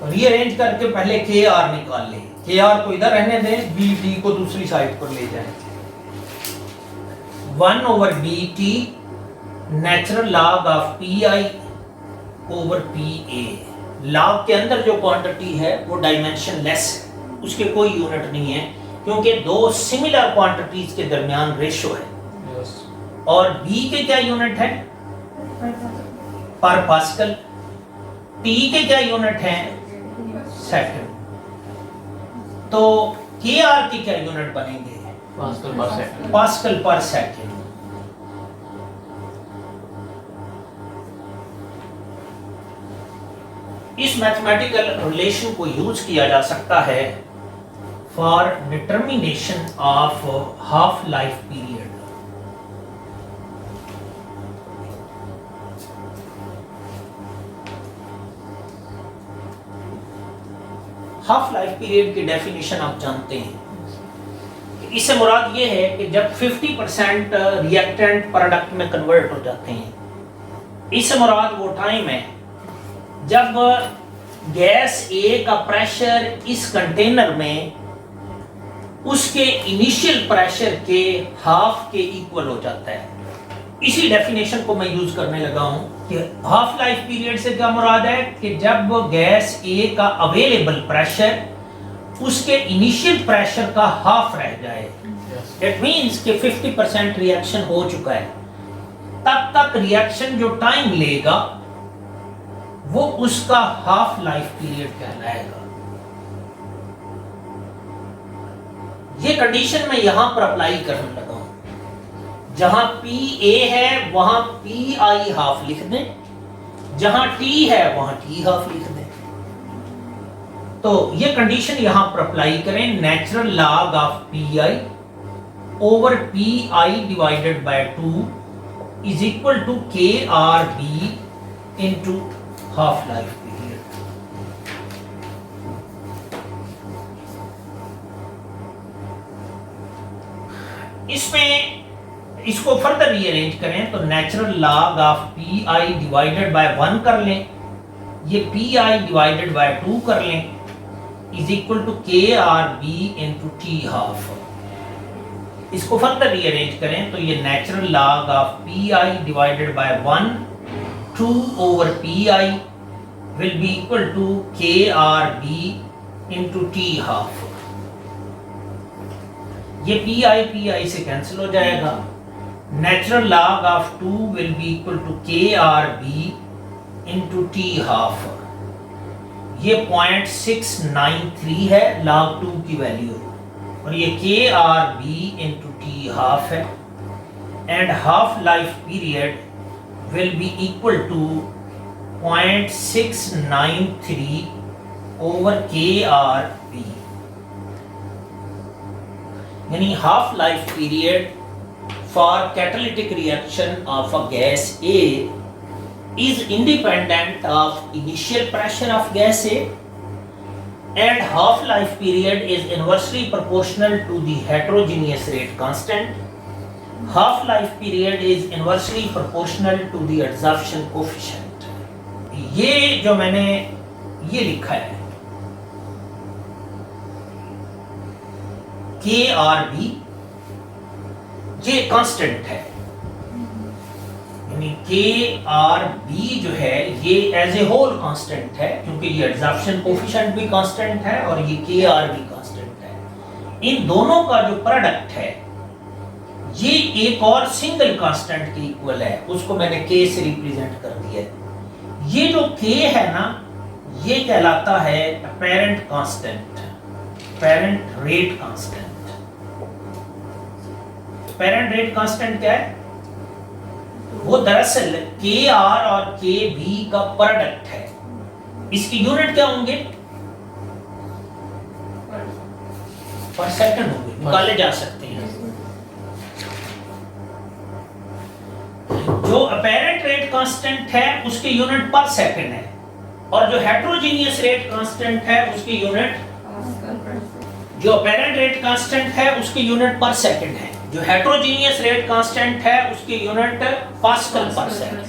[SPEAKER 1] रीअरेंज करके पहले के आर निकाल लें। के आर को इधर रहने दें, बी टी को दूसरी साइड पर ले जाएं। 1 over D T natural log of P I over P A. Log के अंदर जो क्वांटिटी है वो डायमेंशन लेस है, उसके कोई यूनिट नहीं है क्योंकि दो सिमिलर क्वांटिटीज के दरमियान रेशो है। और बी के क्या यूनिट है? पर पास्कल। टी के क्या यूनिट है? सेकंड। तो के आर की क्या यूनिट बनेंगे?
[SPEAKER 2] पास्कल पर सेकंड।
[SPEAKER 1] पास्कल पर सेकंड। इस मैथमेटिकल रिलेशन को यूज किया जा सकता है for determination of half life period. Half life period की डेफिनेशन आप जानते हैं। इससे मुराद ये है कि जब 50% रिएक्टेंट प्रोडक्ट में कन्वर्ट हो जाते हैं, इससे मुराद वो टाइम है जब गैस ए का प्रेशर इस कंटेनर में उसके इनिशियल प्रेशर के हाफ के इक्वल हो जाता है। इसी डेफिनेशन को मैं यूज करने लगा हूं कि हाफ लाइफ पीरियड से क्या मुराद है कि जब गैस ए का अवेलेबल प्रेशर उसके इनिशियल प्रेशर का हाफ रह जाए, इट मींस कि 50% रिएक्शन हो चुका है, तब तक रिएक्शन जो टाइम लेगा वो उसका हाफ लाइफ पीरियड कहलाएगा। ये कंडीशन मैं यहां पर अप्लाई करने लगा हूं। जहां पी ए है वहां पी आई हाफ लिख दें, जहां टी है वहां टी हाफ लिख दें। तो ये कंडीशन यहां पर अप्लाई करें। Natural log of P I over P I divided by 2 is equal to K R B into half life period. इसमें इसको फर्दर रीअरेंज करें तो natural log of P I divided by 1 कर लें, ये पी आई डिवाइडेड बाय 2 कर लें, is equal to K R B into T half. इसको फर्दर रीअरेंज करें तो ये natural log of P I divided by 1 2 over pi will be equal to KRB into T half। ये pi से cancel हो जाएगा। Natural log of 2 will be equal to KRB into T half। ये 0.693 है log 2 की value, और ये KRB into T half है, and half life period will be equal to 0.693 over KRB। यानी half life period for catalytic reaction of a gas A is independent of initial pressure of gas A, and half life period is inversely proportional to the heterogeneous rate constant। half life period is inversely proportional to the adsorption coefficient। ये जो मैंने ये लिखा है KRB, ये constant है, यानी KRB जो है ये एज ए होल कांस्टेंट है, क्योंकि ये एडसॉर्प्शन कोएफिशिएंट भी कांस्टेंट है और ये KRB कांस्टेंट है। इन दोनों का जो प्रोडक्ट है ये एक और सिंगल कांस्टेंट के इक्वल है, उसको मैंने K से रिप्रेजेंट कर दिया है। ये जो K है ना, ये कहलाता है apparent constant, apparent rate constant. Apparent rate constant क्या है? वो दरअसल KR और KB का प्रोडक्ट है। इसकी यूनिट क्या होंगे? पर सेकंड होंगे, निकाले जा सकते हैं। जो अपैरेंट रेट कांस्टेंट है उसकी यूनिट पर सेकंड है, और जो हेटेरोजेनियस रेट कांस्टेंट है उसकी यूनिट, जो अपैरेंट रेट कांस्टेंट है उसकी यूनिट पर सेकंड है, जो हेटेरोजेनियस रेट कांस्टेंट है उसकी यूनिट पास्कल पर सेकंड है।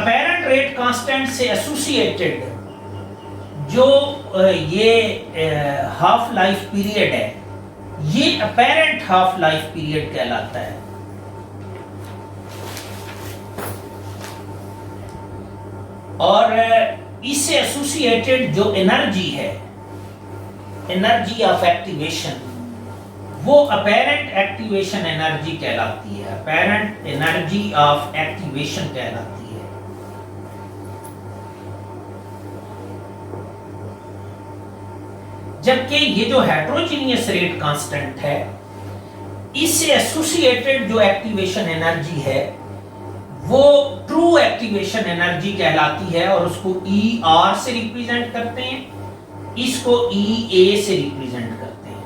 [SPEAKER 1] अपैरेंट रेट कांस्टेंट से एसोसिएटेड जो ये हाफ लाइफ पीरियड है, ये अपैरेंट हाफ लाइफ पीरियड कहलाता है। और इससे एसोसिएटेड जो एनर्जी है, एनर्जी ऑफ एक्टिवेशन, वो अपैरेंट एक्टिवेशन एनर्जी कहलाती है, अपैरेंट एनर्जी ऑफ एक्टिवेशन कहलाती है। जबकि ये जो हेटेरोजेनियस रेट कांस्टेंट है, इससे एसोसिएटेड जो एक्टिवेशन एनर्जी है वो ट्रू एक्टिवेशन एनर्जी कहलाती है, और उसको ER से रिप्रेजेंट करते हैं, इसको EA से रिप्रेजेंट करते हैं।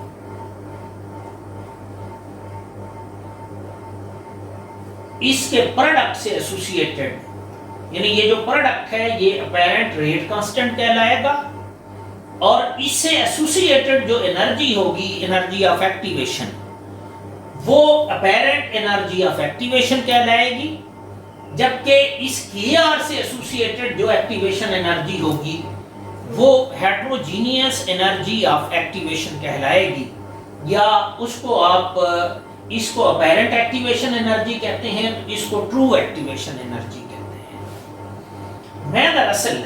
[SPEAKER 1] इसके प्रोडक्ट से एसोसिएटेड, यानी ये जो प्रोडक्ट है ये अपैरेंट रेट कांस्टेंट कहलाएगा, और इससे एसोसिएटेड जो एनर्जी होगी, एनर्जी ऑफ एक्टिवेशन, वो अपेरेंट एनर्जी ऑफ एक्टिवेशन कहलाएगी, जबकि इस KR से एसोसिएटेड जो एक्टिवेशन एनर्जी होगी वो हेट्रोजीनियस एनर्जी ऑफ एक्टिवेशन कहलाएगी, या उसको आप इसको अपेरेंट एक्टिवेशन एनर्जी कहते हैं, तो इसको ट्रू एक्टिवेशन एनर्जी कहते हैं। मैं दरअसल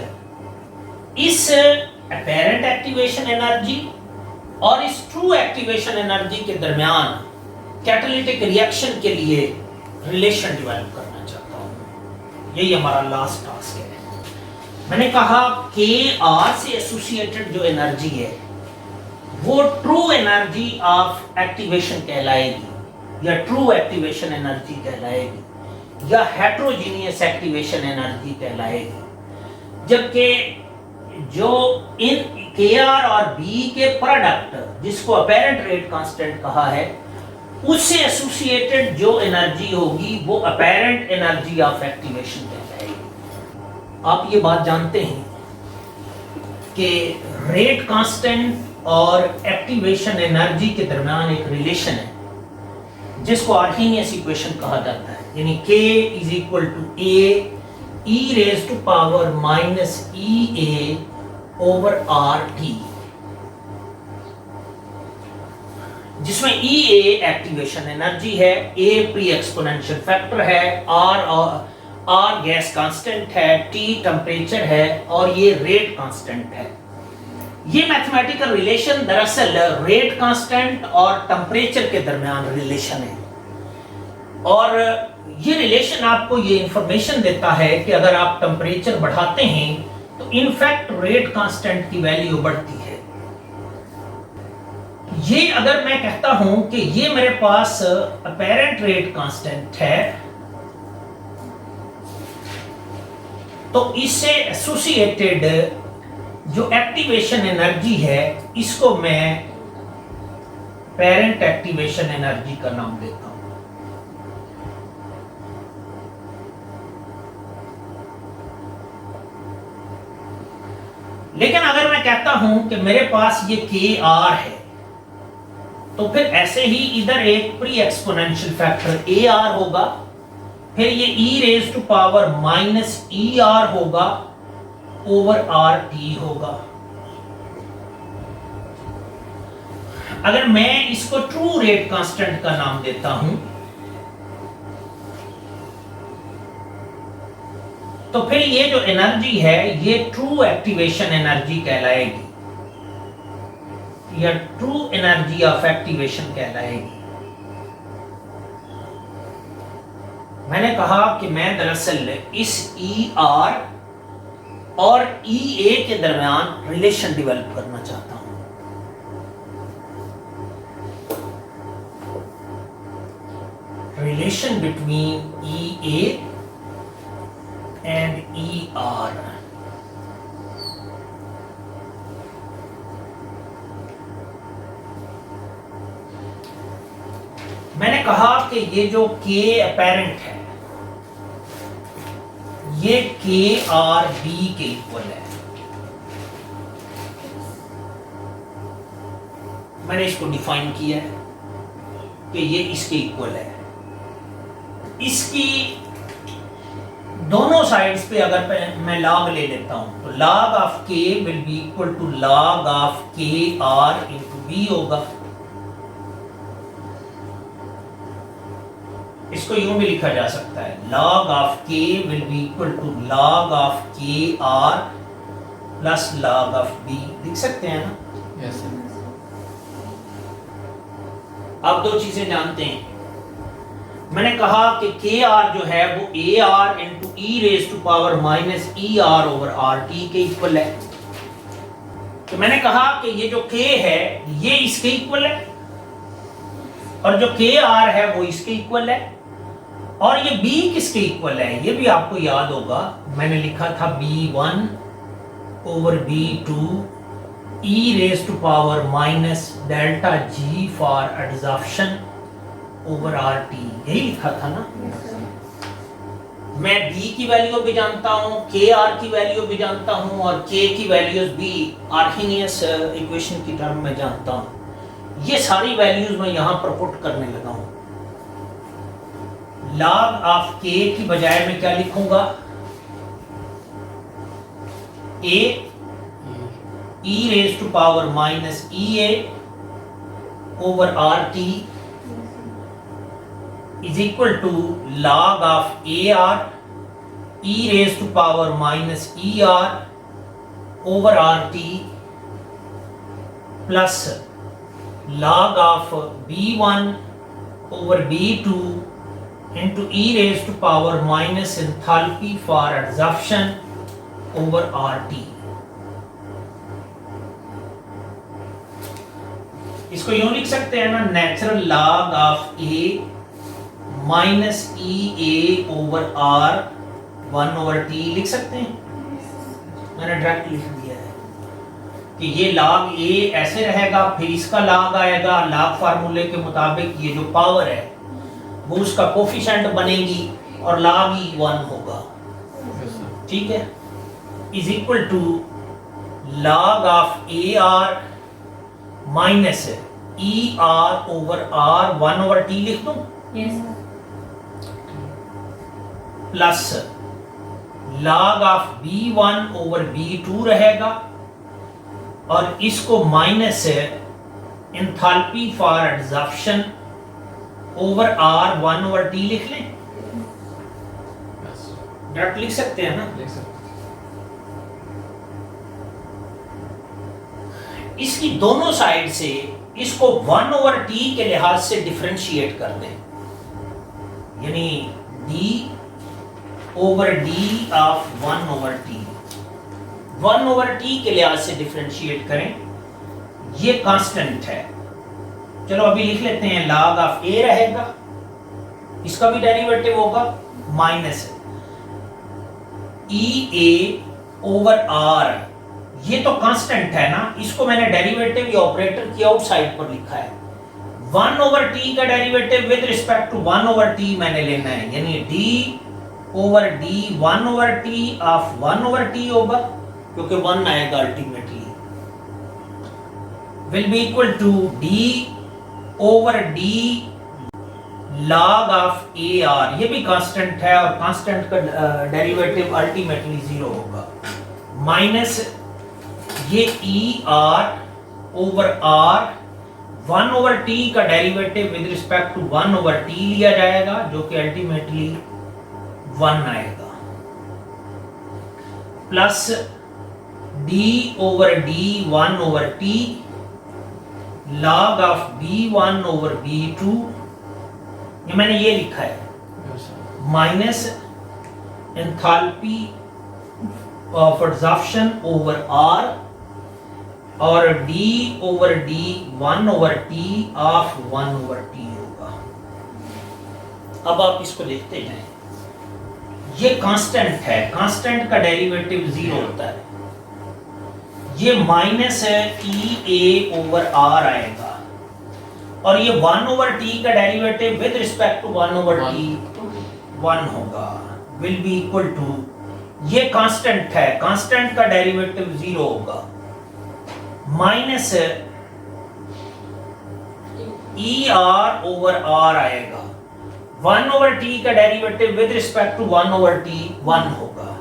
[SPEAKER 1] इस अपेरेंट एक्टिवेशन एनर्जी और इस ट्रू एक्टिवेशन एनर्जी के दरमियान कैटालिटिक रिएक्शन के लिए रिलेशन डेवलप करना चाहता हूं। यही हमारा लास्ट टास्क है। मैंने कहा KR से एसोसिएटेड जो एनर्जी है वो ट्रू एनर्जी ऑफ एक्टिवेशन कहलाएगी, या ट्रू एक्टिवेशन एनर्जी कहलाएगी, या हेट्रोजीनियस एक्टिवेशन एनर्जी कहलाएगी, जबकि जो इन KR और B के प्रोडक्ट, जिसको अपेरेंट रेट कांस्टेंट कहा है, उससे एसोसिएटेड जो एनर्जी होगी वो अपेरेंट एनर्जी ऑफ एक्टिवेशन कहलाएगी। आप ये बात जानते हैं कि रेट कांस्टेंट और एक्टिवेशन एनर्जी के दरमियान एक रिलेशन है जिसको आर्हेनियस इक्वेशन कहा जाता है, यानी K is equal to A e raise to power minus EA over RT, जिसमें EA एक्टिवेशन एनर्जी है, A प्री एक्सपोनेंशियल फैक्टर है, R गैस कांस्टेंट है, T टेम्परेचर है और ये रेट कांस्टेंट है। ये मैथमेटिकल रिलेशन दरअसल रेट कांस्टेंट और टेम्परेचर के दरमियान रिलेशन है, और ये रिलेशन आपको ये इंफॉर्मेशन देता है कि अगर आप टेम्परेचर बढ़ाते हैं तो इनफैक्ट रेट कांस्टेंट की वैल्यू बढ़ती है। ये अगर मैं कहता हूं कि ये मेरे पास अपेरेंट रेट कांस्टेंट है, तो इससे एसोसिएटेड जो एक्टिवेशन एनर्जी है इसको मैं पेरेंट एक्टिवेशन एनर्जी का नाम देता हूं। लेकिन अगर मैं कहता हूं कि मेरे पास ये KR है, तो फिर ऐसे ही इधर एक प्री एक्सपोनेंशियल फैक्टर AR होगा, फिर ये e raise to power minus ER होगा ओवर RT होगा। अगर मैं इसको ट्रू रेट कांस्टेंट का नाम देता हूं, तो फिर ये जो एनर्जी है ये ट्रू एक्टिवेशन एनर्जी कहलाएगी, या ट्रू एनर्जी ऑफ एक्टिवेशन कहलाएगी। मैंने कहा कि मैं दरअसल इस ER और EA के दरमियान रिलेशन डेवलप करना चाहता हूं। Relation between EA and ER। मैंने कहा कि ये जो K अपेरेंट है ये KRB के इक्वल है। मैंने इसको डिफाइन किया है कि ये इसके इक्वल है। इसकी दोनों साइड्स पे अगर मैं लॉग ले लेता हूं तो log of K will be equal to log of KR into B होगा। इसको यूं भी लिखा जा सकता है, log of K will be equal to log of KR plus log of B। लिख सकते हैं ना?
[SPEAKER 2] Yes, sir.
[SPEAKER 1] आप दो चीजें जानते हैं। मैंने कहा कि KR जो है वो AR into E raise to power minus ER over RT के इक्वल है। तो मैंने कहा कि ये जो K है ये इसके इक्वल है, और जो KR है वो इसके इक्वल है, और ये B किसके इक्वल है ये भी आपको याद होगा। मैंने लिखा था B1 over B2 E raise to power minus delta G for adsorption over RT, यही लिखा था ना। मैं b की वैल्यू भी जानता हूं, kr की वैल्यू भी जानता हूं और k की वैल्यूज भी आर्हेनियस इक्वेशन की टर्म में जानता हूं। ये सारी वैल्यूज मैं यहां पर पुट करने लगा हूं। log ऑफ k की बजाय मैं क्या लिखूंगा, a e raised to power minus ea over rt is equal to log of AR e raised to power minus ER over RT plus log of B1 over B2 into e raised to power minus enthalpy for adsorption over RT। इसको यूं लिख सकते हैं ना, natural log of A minus E A over R 1 over T लिख सकते हैं। मैंने डायरेक्ट लिख दिया है कि ये लॉग ए ऐसे रहेगा, फिर इसका लॉग आएगा, लॉग फार्मूले के मुताबिक ये जो पावर है वो उसका कोफिशिएंट बनेगी और लॉग ई 1 होगा। ठीक है, is equal to log of A R minus E R over R 1 over T लिख दूं, plus log of B1 over B2 रहेगा और इसको minus enthalpy for adsorption over R 1 over T लिख लें। डायरेक्ट लिख सकते हैं ना, इसकी दोनों साइड से इसको 1 ओवर T के लिहाज से डिफरेंशिएट कर दें, यानी D over D of 1 over T 1 over T के लिहाज से डिफरेंशिएट करें। ये कांस्टेंट है, चलो अभी लिख लेते हैं। log ऑफ A रहेगा, इसका भी डेरिवेटिव होगा माइनस EA ओवर R, ये तो कांस्टेंट है ना, इसको मैंने डेरिवेटिव या ऑपरेटर की आउटसाइड पर लिखा है। 1 ओवर T का derivative with respect to 1 over T मैंने लेना है, यानी D over D 1 over T of 1 over T होगा, क्योंकि 1 आएगा ultimately, will be equal to D over D log of AR, ये भी कांस्टेंट है और कांस्टेंट का डेरिवेटिव अल्टीमेटली 0 होगा, माइनस ये ER over R 1 over T का derivative with respect to 1 over T लिया जाएगा, जो कि अल्टीमेटली 1 आएगा, plus D over D 1 over T log of B1 over B2, ये मैंने ये लिखा है, minus enthalpy of adsorption over R और D over D 1 over T of 1 over T होगा। अब आप इसको देखते जाएं, ये कांस्टेंट है, कांस्टेंट का डेरिवेटिव 0 होता है, ये माइनस है EA ओवर R आएगा और ये 1 ओवर T का derivative with respect to 1 over T 1 होगा, विल बी इक्वल टू, ये कांस्टेंट है, कांस्टेंट का डेरिवेटिव 0 होगा, माइनस ER ओवर R आएगा, 1 ओवर T का derivative with respect to 1 over T 1 होगा,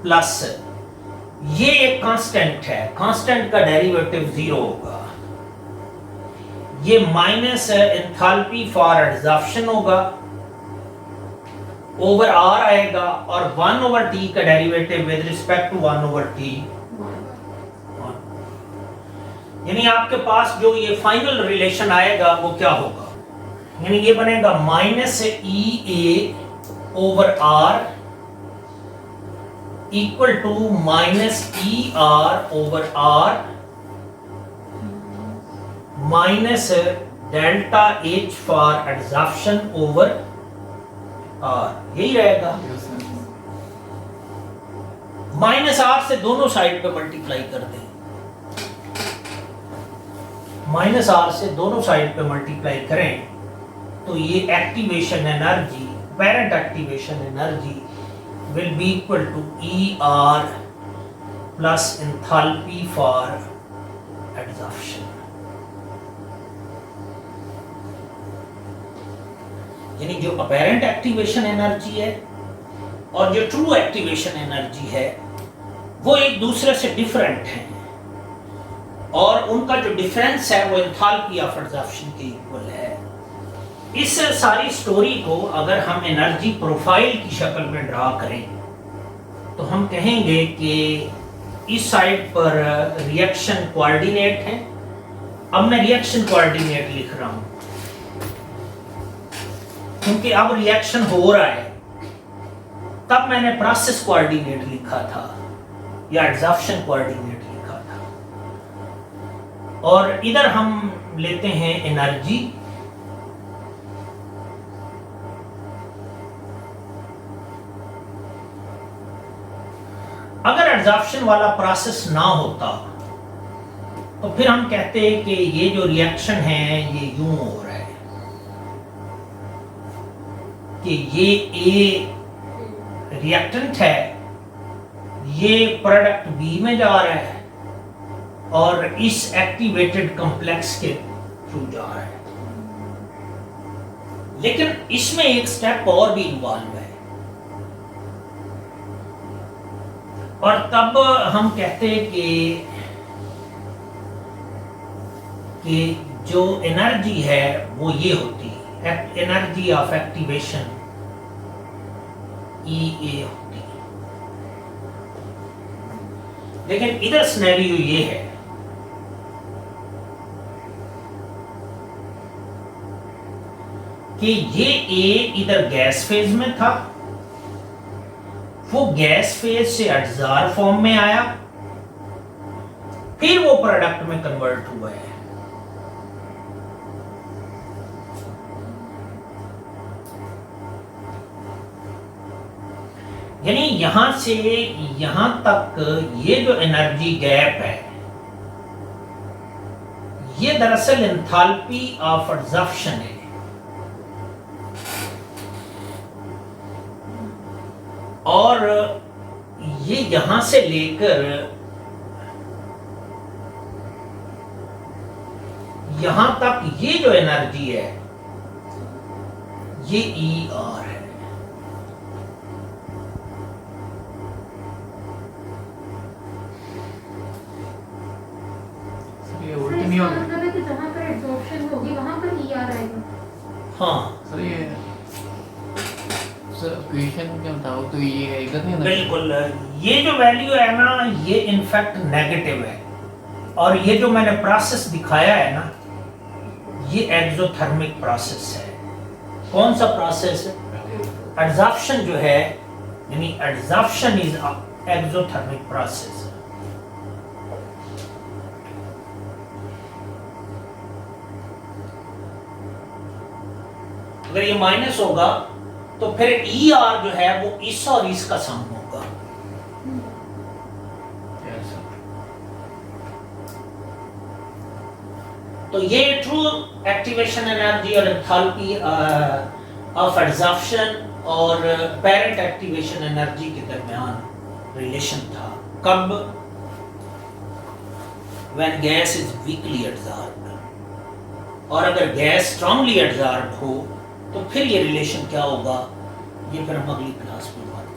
[SPEAKER 1] प्लस ये एक कांस्टेंट है, कांस्टेंट का डेरिवेटिव 0 होगा, ये माइनस एंथैल्पी फॉर एडसॉर्प्शन होगा ओवर R आएगा और 1 ओवर T का derivative with respect to 1 over T 1, यानी आपके पास जो ये फाइनल रिलेशन आएगा वो क्या होगा, यानी ये बनेगा minus EA over R equal to minus ER over R minus delta H for adsorption over R, यही रहेगा। माइनस R से दोनों साइड पे मल्टीप्लाई कर दें, माइनस R से दोनों साइड पे मल्टीप्लाई करें तो ये activation energy apparent activation energy will be equal to ER plus enthalpy for adsorption. यानी जो apparent activation energy है और जो true activation energy है वो एक दूसरे से different हैं और उनका जो डिफरेंस है वो एंथैल्पी ऑफ एडसॉर्प्शन के इक्वल है। इस सारी स्टोरी को अगर हम एनर्जी प्रोफाइल की शक्ल में ड्रा करें तो हम कहेंगे कि इस साइड पर रिएक्शन कोऑर्डिनेट है। अब मैं रिएक्शन कोऑर्डिनेट लिख रहा हूं क्योंकि अब रिएक्शन हो रहा है। तब मैंने प्रोसेस कोऑर्डिनेट लिखा था या एडसॉर्प्शन कोऑर्डिनेट लिखा था। और इधर हम लेते हैं एनर्जी। अगर एडसॉर्प्शन वाला प्रोसेस ना होता तो फिर हम कहते हैं कि ये जो रिएक्शन है ये यूं हो रहा है कि ये ए रिएक्टेंट है, ये प्रोडक्ट बी में जा रहा है और इस एक्टिवेटेड कॉम्प्लेक्स के थ्रू जा रहा है। लेकिन इसमें एक स्टेप और भी इन्वॉल्व है और तब हम कहते हैं कि जो एनर्जी है वो ये होती है एनर्जी ऑफ एक्टिवेशन EA होती है। लेकिन इधर सिनेरियो ये है कि ये A इधर गैस फेज में था, वो गैस फेज से एडसॉर्ब फॉर्म में आया, फिर वो प्रोडक्ट में कन्वर्ट हुआ है। यानी यहां से यहां तक ये जो एनर्जी गैप है ये दरअसल एंथैल्पी ऑफ एडसॉर्प्शन है। और ये यहां से लेकर यहां तक ये जो एनर्जी है ये ER है।
[SPEAKER 2] ये उल्टी नहीं होगी।
[SPEAKER 3] मतलब है कि जहां पर एब्जॉर्प्शन होगी वहां पर ER आएगा।
[SPEAKER 1] हाँ
[SPEAKER 2] सर ये सर इक्वेशन क्या बताओ तो ये इधर नहीं है ना?
[SPEAKER 1] बिल्कुल, ये जो वैल्यू है ना ये इनफैक्ट नेगेटिव है और ये जो मैंने प्रोसेस दिखाया है ना ये एक्सोथर्मिक प्रोसेस है। कौन सा प्रोसेस है? एडसॉर्प्शन जो है यानी एडसॉर्प्शन इज एक्सोथर्मिक प्रोसेस। अगर ये माइनस होगा तो फिर ER जो है वो इस और इस का सम होगा।
[SPEAKER 2] Yes, sir.
[SPEAKER 1] तो ये ट्रू एक्टिवेशन एनर्जी और एंथैल्पी ऑफ एडसॉर्प्शन और पेरेंट एक्टिवेशन एनर्जी के दरमियान रिलेशन था। कब? When gas is weakly adsorbed. और अगर गैस स्ट्रांगली एडसॉर्ब्ड हो तो फिर ये रिलेशन क्या होगा ये फिर हम अगली क्लास में बात